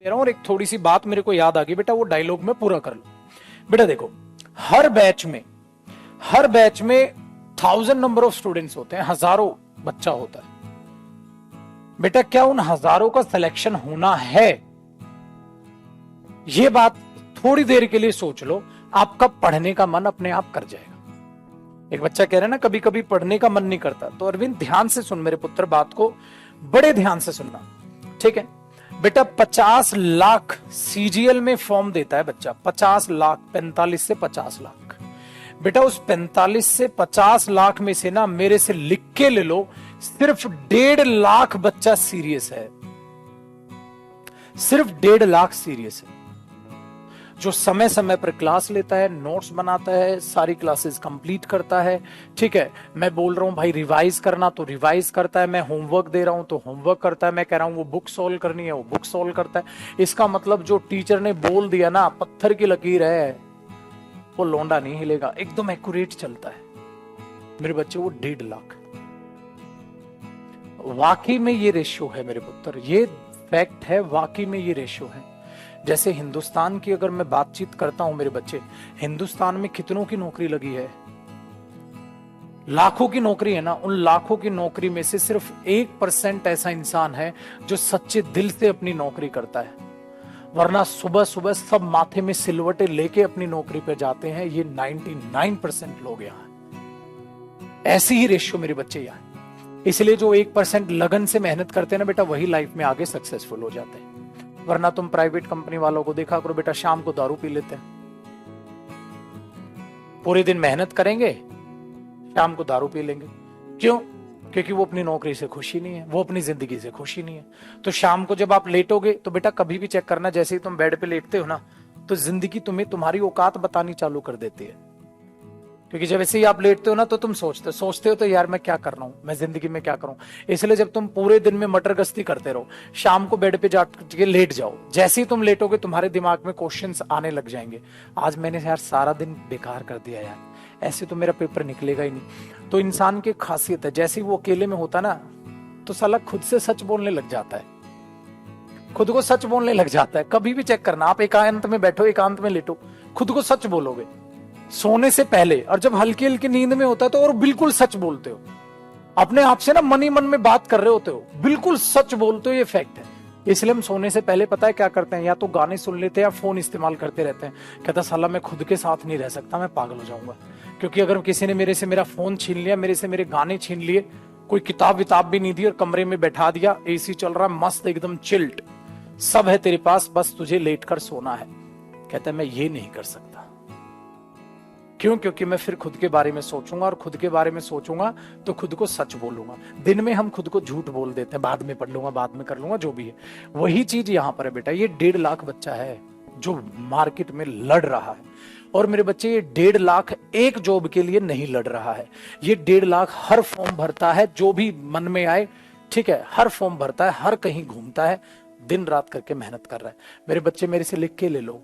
कह रहा हूं और एक थोड़ी सी बात मेरे को याद आ गई बेटा, वो डायलॉग में पूरा कर लो। बेटा देखो, हर बैच में 1000 नंबर ऑफ स्टूडेंट्स होते हैं, हजारों बच्चा होता है। बेटा क्या उन हजारों का सिलेक्शन होना है? ये बात थोड़ी देर के लिए सोच लो, आपका पढ़ने का मन अपने आप कर जाएगा। एक बच्चा कह रहा है ना कभी कभी पढ़ने का मन नहीं करता, तो अरविंद ध्यान से सुन मेरे पुत्र, बात को बड़े ध्यान से सुनना, ठीक है बेटा। 50 लाख सीजीएल में फॉर्म देता है बच्चा, 50 लाख, 45 से 50 लाख। बेटा उस 45 से 50 लाख में से ना मेरे से लिख के ले लो, सिर्फ 1.5 लाख बच्चा सीरियस है, सिर्फ 1.5 लाख सीरियस है, जो समय समय पर क्लास लेता है, नोट्स बनाता है, सारी क्लासेस कंप्लीट करता है, ठीक है। मैं बोल रहा हूं भाई रिवाइज करना तो रिवाइज करता है, मैं होमवर्क दे रहा हूं तो होमवर्क करता है, मैं कह रहा हूं वो बुक सॉल्व करनी है वो बुक सॉल्व करता है। इसका मतलब जो टीचर ने बोल दिया ना, पत्थर की लकीर है, वो लौंडा नहीं हिलेगा, एकदम एक्यूरेट चलता है मेरे बच्चे। वो 1.5 लाख, वाकई में ये रेशियो है मेरे पुत्र, ये फैक्ट है, वाकई में ये रेशियो है। जैसे हिंदुस्तान की अगर मैं बातचीत करता हूं मेरे बच्चे, हिंदुस्तान में कितनों की नौकरी लगी है? लाखों की नौकरी है ना। उन लाखों की नौकरी में से सिर्फ 1% ऐसा इंसान है जो सच्चे दिल से अपनी नौकरी करता है, वरना सुबह सुबह सब माथे में सिलवटे लेके अपनी नौकरी पे जाते हैं। ये 99% लोग यहाँ, ऐसी ही रेशियो मेरे बच्चे यहाँ। इसलिए जो 1% लगन से मेहनत करते हैं ना बेटा, वही लाइफ में आगे सक्सेसफुल हो जाते हैं। वरना तुम प्राइवेट कंपनी वालों को देखा करो बेटा, शाम को दारू पी लेते हैं, पूरे दिन मेहनत करेंगे, शाम को दारू पी लेंगे। क्यों? क्योंकि वो अपनी नौकरी से खुशी नहीं है, वो अपनी जिंदगी से खुशी नहीं है। तो शाम को जब आप लेटोगे तो बेटा कभी भी चेक करना, जैसे ही तुम बेड पे लेटते हो ना, तो जिंदगी तुम्हें तुम्हारी औकात बतानी चालू कर देती है। क्योंकि जब ऐसे ही आप लेटते हो ना, तो तुम सोचते हो तो यार मैं क्या कर रहा हूं, मैं जिंदगी में क्या करूं। इसलिए जब तुम पूरे दिन में मटर गश्ती करते रहो, शाम को बेड पे जाके लेट जाओ, जैसे ही तुम लेटोगे तुम्हारे दिमाग में क्वेश्चंस आने लग जाएंगे, आज मैंने यार सारा दिन बेकार कर दिया यार, ऐसे तो मेरा पेपर निकलेगा ही नहीं। तो इंसान की खासियत है, जैसे ही वो अकेले में होता ना, तो साला खुद से सच बोलने लग जाता है, खुद को सच बोलने लग जाता है। कभी भी चेक करना, आप एकांत में बैठो, एकांत में लेटो, खुद को सच बोलोगे सोने से पहले, और जब हल्की हल्की नींद में होता है तो और बिल्कुल सच बोलते हो, अपने आप से ना मन ही मन में बात कर रहे होते हो, बिल्कुल सच बोलते हो, ये फैक्ट है। इसलिए हम सोने से पहले पता है क्या करते हैं, या तो गाने सुन लेते हैं या फोन इस्तेमाल करते रहते हैं। कहता साला मैं खुद के साथ नहीं रह सकता, मैं पागल हो जाऊंगा, क्योंकि अगर किसी ने मेरे से मेरा फोन छीन लिया, मेरे से मेरे गाने छीन लिए, कोई किताब विताब भी नहीं दी और कमरे में बैठा दिया, एसी चल रहा मस्त एकदम चिल्ड, सब है तेरे पास, बस तुझे लेट कर सोना है, कहता है मैं ये नहीं कर सकता। क्यों? क्योंकि मैं फिर खुद के बारे में सोचूंगा, और खुद के बारे में सोचूंगा तो खुद को सच बोलूंगा। दिन में हम खुद को झूठ बोल देते हैं, बाद में पढ़ लूंगा, बाद में कर लूंगा, जो भी है। वही चीज यहां पर है बेटा। ये 1.5 लाख बच्चा है जो मार्केट में लड़ रहा है, और मेरे बच्चे ये 1.5 लाख एक जॉब के लिए नहीं लड़ रहा है, ये 1.5 लाख हर फॉर्म भरता है जो भी मन में आए, ठीक है, हर फॉर्म भरता है, हर कहीं घूमता है, दिन रात करके मेहनत कर रहा है। मेरे बच्चे मेरे से लिख के ले लो,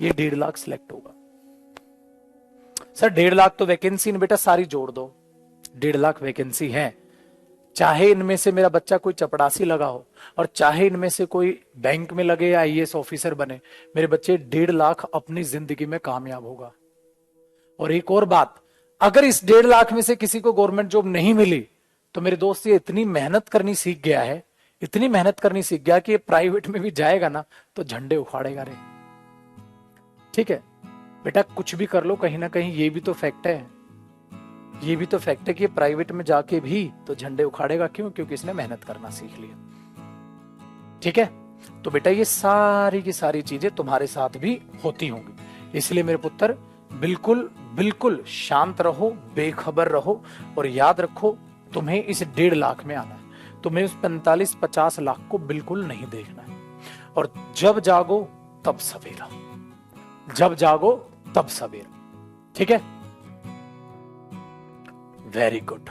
ये 1.5 लाख सिलेक्ट होगा। सर 1.5 लाख तो वैकेंसी नहीं बेटा, सारी जोड़ दो, 1.5 लाख वैकेंसी है। चाहे इनमें से मेरा बच्चा कोई चपड़ासी लगा हो, और चाहे इनमें से कोई बैंक में लगे या आईएएस ऑफिसर बने, मेरे बच्चे 1.5 लाख अपनी जिंदगी में कामयाब होगा। और एक और बात, अगर इस 1.5 लाख में से किसी को गवर्नमेंट जॉब नहीं मिली, तो मेरे दोस्त ये इतनी मेहनत करनी सीख गया है, इतनी मेहनत करनी सीख गया कि प्राइवेट में भी जाएगा ना तो झंडे उखाड़ेगा रे। ठीक है बेटा, कुछ भी कर लो, कहीं ना कहीं ये भी तो फैक्ट है, ये भी तो फैक्ट है कि प्राइवेट में जाके भी तो झंडे उखाड़ेगा। क्यों? क्योंकि इसने मेहनत करना सीख लिया। ठीक है, तो बेटा ये सारी की सारी चीजें तुम्हारे साथ भी होती होंगी। इसलिए मेरे पुत्र बिल्कुल बिल्कुल शांत रहो, बेखबर रहो, और याद रखो तुम्हें इस 1.5 लाख में आना है, तुम्हें उस 45-50 लाख को बिल्कुल नहीं देखना है। और जब जागो तब सवेरा, जब जागो तब सवेरा। ठीक है, वेरी गुड।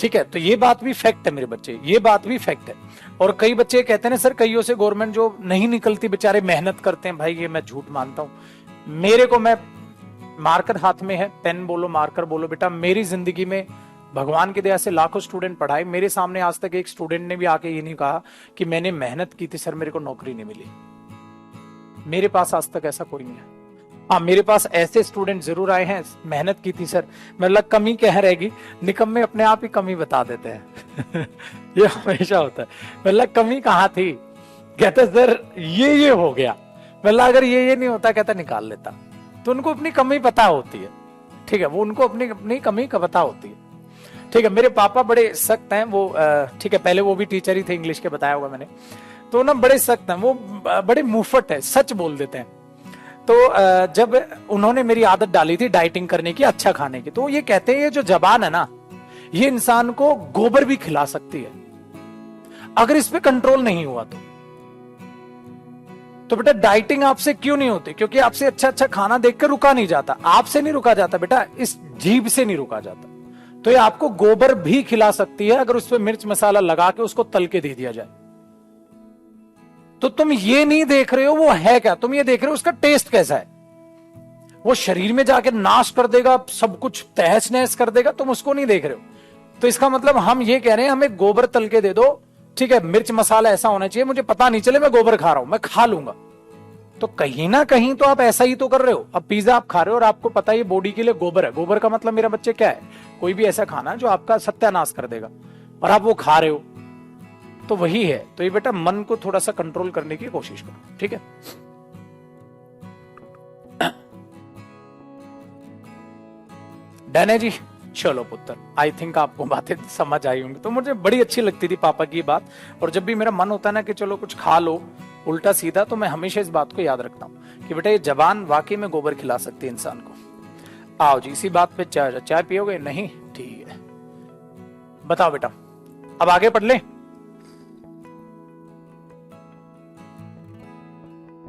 ठीक है, तो ये बात भी फैक्ट है मेरे बच्चे, ये बात भी फैक्ट है। और कई बच्चे कहते हैं ना सर कईयों से गवर्नमेंट जॉब नहीं निकलती, बेचारे मेहनत करते हैं। भाई ये मैं झूठ मानता हूं। मेरे को, मैं मार्कर हाथ में है, पेन बोलो मार्कर बोलो बेटा, मेरी जिंदगी में भगवान की दया से लाखों स्टूडेंट पढ़ाए, मेरे सामने आज तक एक स्टूडेंट ने भी आके ये नहीं कहा कि मैंने मेहनत की थी सर मेरे को नौकरी नहीं मिली। मेरे पास आज तक ऐसा कोई नहीं है। हाँ, मेरे पास ऐसे स्टूडेंट जरूर आए हैं, मेहनत की थी सर, मतलब कमी क्या रहेगी, निकम्मे अपने आप ही कमी बता देते हैं ये हमेशा होता है, मतलब कमी कहाँ थी, कहते सर ये हो गया, मतलब अगर ये नहीं होता कहता निकाल लेता। तो उनको अपनी कमी पता होती है, ठीक है, वो उनको अपनी अपनी कमी का पता होती है, ठीक है। मेरे पापा बड़े सख्त हैं, वो ठीक है, पहले वो भी टीचर ही थे, इंग्लिश के बताया होगा मैंने, तो ना बड़े सख्त हैं वो, बड़े मुंहफट है, सच बोल देते हैं। तो जब उन्होंने मेरी आदत डाली थी डाइटिंग करने की, अच्छा खाने की, तो ये कहते हैं ये जो जबान है ना, ये इंसान को गोबर भी खिला सकती है अगर इस पे कंट्रोल नहीं हुआ तो बेटा डाइटिंग आपसे क्यों नहीं होती, क्योंकि आपसे अच्छा अच्छा खाना देखकर रुका नहीं जाता, आपसे नहीं रुका जाता बेटा, इस जीभ से नहीं रुका जाता। तो ये आपको गोबर भी खिला सकती है अगर उस पर मिर्च मसाला लगा के उसको तल के दे दिया जाए। तो तुम ये नहीं देख रहे हो वो है क्या, तुम ये देख रहे हो उसका टेस्ट कैसा है, वो शरीर में जाके नाश कर देगा, सब कुछ तहस नहस कर देगा, तुम उसको नहीं देख रहे हो। तो इसका मतलब हम ये कह रहे हैं हमें गोबर तल के दे दो, ठीक है, मिर्च मसाला ऐसा होना चाहिए मुझे पता नहीं चले मैं गोबर खा रहा हूं, मैं खा लूंगा। तो कहीं ना कहीं तो आप ऐसा ही तो कर रहे हो। अब पिज्जा आप खा रहे हो और आपको पता है ये बॉडी के लिए गोबर है, गोबर का मतलब मेरा बच्चे क्या है, कोई भी ऐसा खाना जो आपका सत्यानाश कर देगा, और आप वो खा रहे हो, तो वही है। तो ये बेटा मन को थोड़ा सा कंट्रोल करने की कोशिश करो, ठीक है। डैने जी चलो पुत्र, आई थिंक आपको बातें समझ आई होंगी। तो मुझे बड़ी अच्छी लगती थी पापा की बात, और जब भी मेरा मन होता है ना कि चलो कुछ खा लो उल्टा सीधा, तो मैं हमेशा इस बात को याद रखता हूँ कि बेटा ये जबान वाकई में गोबर खिला सकती है इंसान को। आओ जी, इसी बात पे चाय पियोगे? नहीं, ठीक है, बताओ बेटा, अब आगे पढ़ ले।